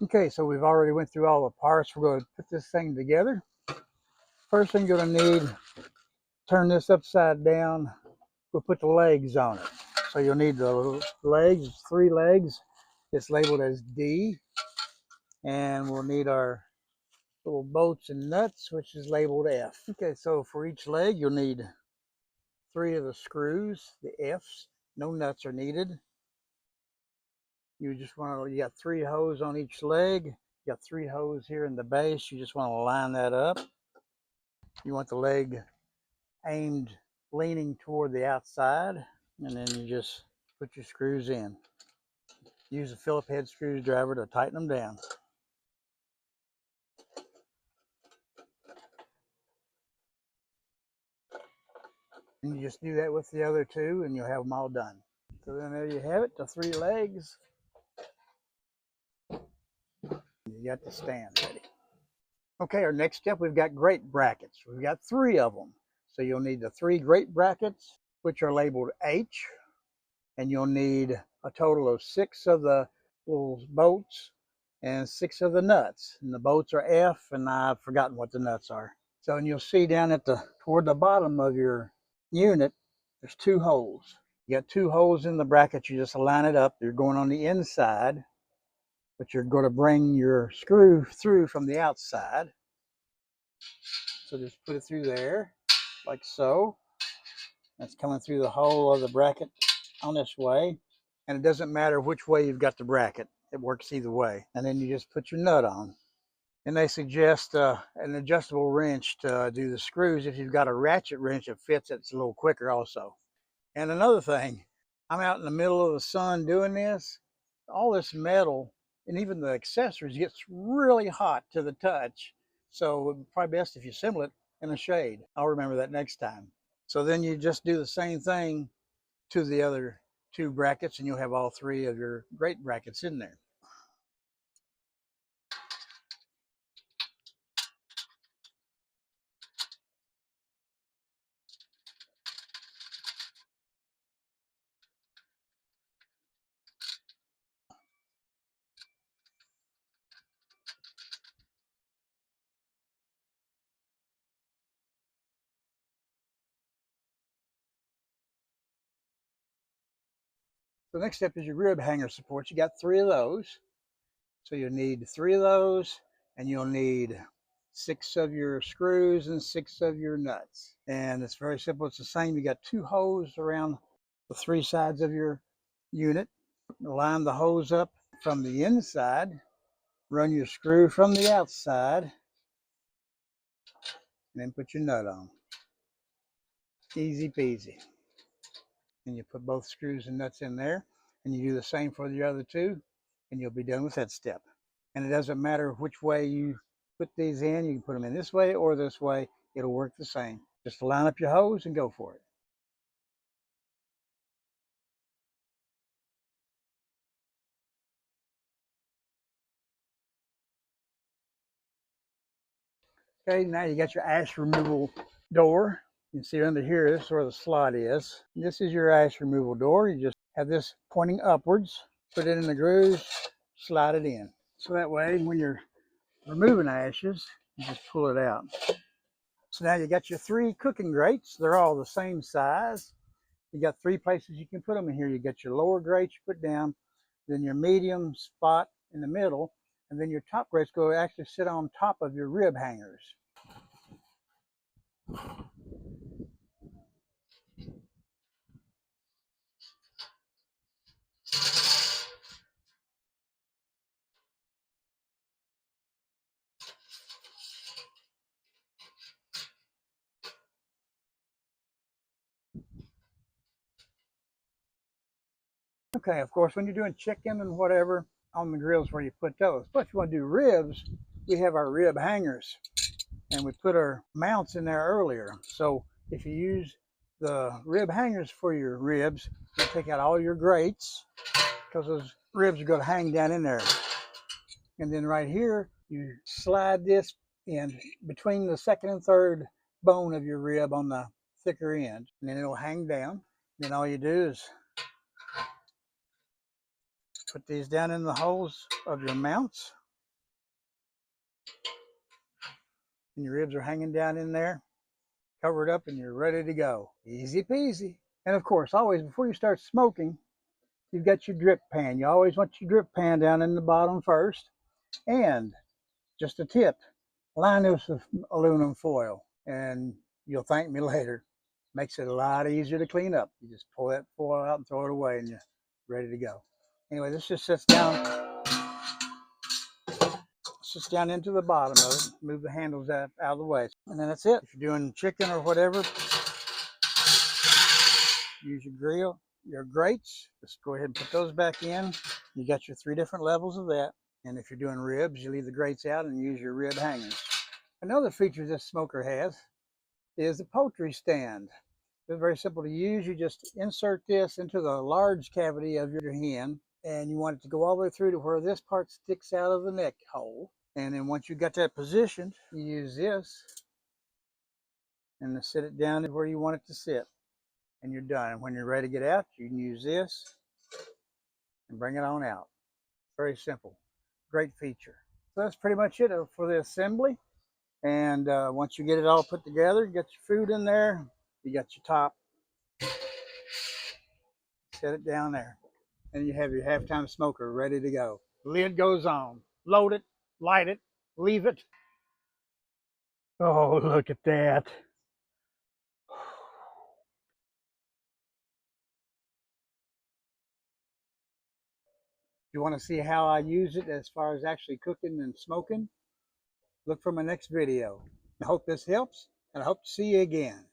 Okay, so we've already went through all the parts. We're going to put this thing together. First thing you're going to need, turn this upside down. We'll put the legs on it. So you'll need the legs, 3 legs. It's labeled as D. And we'll need our little bolts and nuts, which is labeled F. Okay, so for each leg, you'll need 3 of the screws, the F's. No nuts are needed. You got 3 holes on each leg. You got 3 holes here in the base. You just want to line that up. You want the leg aimed, leaning toward the outside, and then you just put your screws in. Use a Phillips head screwdriver to tighten them down. And you just do that with the other 2 and you'll have them all done. So then there you have it, the 3 legs. You got the stand ready. Okay, our next step, we've got grate brackets. We've got 3 of them. So you'll need the 3 grate brackets, which are labeled H, and you'll need a total of 6 of the little bolts and 6 of the nuts. And the bolts are F, and I've forgotten what the nuts are. So, and you'll see down at toward the bottom of your unit, there's 2 holes. You got 2 holes in the bracket. You just line it up. You're going on the inside, but you're going to bring your screw through from the outside. So just put it through there, like so. That's coming through the hole of the bracket on this way. And it doesn't matter which way you've got the bracket. It works either way. And then you just put your nut on. And they suggest an adjustable wrench to do the screws. If you've got a ratchet wrench that fits, it's a little quicker also. And another thing, I'm out in the middle of the sun doing this. All this metal and even the accessories gets really hot to the touch. So it's probably best if you assemble it in the shade. I'll remember that next time. So then you just do the same thing to the other 2 brackets and you'll have all 3 of your grate brackets in there. The next step is your rib hanger supports. You got 3 of those. So you'll need 3 of those, and you'll need 6 of your screws and 6 of your nuts. And it's very simple. It's the same. You got 2 holes around the 3 sides of your unit. Line the hose up from the inside. Run your screw from the outside. And then put your nut on. Easy peasy. And you put both screws and nuts in there. And you do the same for the other 2. And you'll be done with that step. And it doesn't matter which way you put these in. You can put them in this way or this way. It'll work the same. Just line up your hose and go for it. Okay, now you got your ash removal door. You can see under here, this is where the slot is. This is your ash removal door. You just have this pointing upwards, put it in the grooves, slide it in. So that way, when you're removing ashes, you just pull it out. So now you got your 3 cooking grates. They're all the same size. You got 3 places you can put them in here. You got your lower grate you put down, then your medium spot in the middle, and then your top grates go actually sit on top of your rib hangers. Okay, of course, when you're doing chicken and whatever on the grills where you put those. But if you want to do ribs, we have our rib hangers, and we put our mounts in there earlier. So if you use the rib hangers for your ribs, you take out all your grates because those ribs are going to hang down in there. And then right here, you slide this in between the second and third bone of your rib on the thicker end, and then it'll hang down. Then all you do is put these down in the holes of your mounts, And your ribs are hanging down in there, cover it up, and you're ready to go. Easy peasy. And of course, always before you start smoking, you've got your drip pan. You always want your drip pan down in the bottom first. And just a tip, line this with aluminum foil, and you'll thank me later. Makes it a lot easier to clean up. You just pull that foil out and throw it away, and you're ready to go. Anyway, this just sits down into the bottom of it. Move the handles out of the way, and then that's it. If you're doing chicken or whatever, use your grill, your grates. Just go ahead and put those back in. You got your 3 different levels of that. And if you're doing ribs, you leave the grates out and use your rib hangers. Another feature this smoker has is the poultry stand. It's very simple to use. You just insert this into the large cavity of your hen, and you want it to go all the way through to where this part sticks out of the neck hole. And then once you got that positioned, you use this and to sit it down where you want it to sit, and you're done. And when you're ready to get out, you can use this and bring it on out. Very simple. Great feature. So that's pretty much it for the assembly. And once you get it all put together, you got your food in there, you got your top, set it down there, and you have your halftime smoker ready to go. Lid goes on. Load it, light it, leave it. Oh, look at that. If you want to see how I use it as far as actually cooking and smoking, look for my next video. I hope this helps, and I hope to see you again.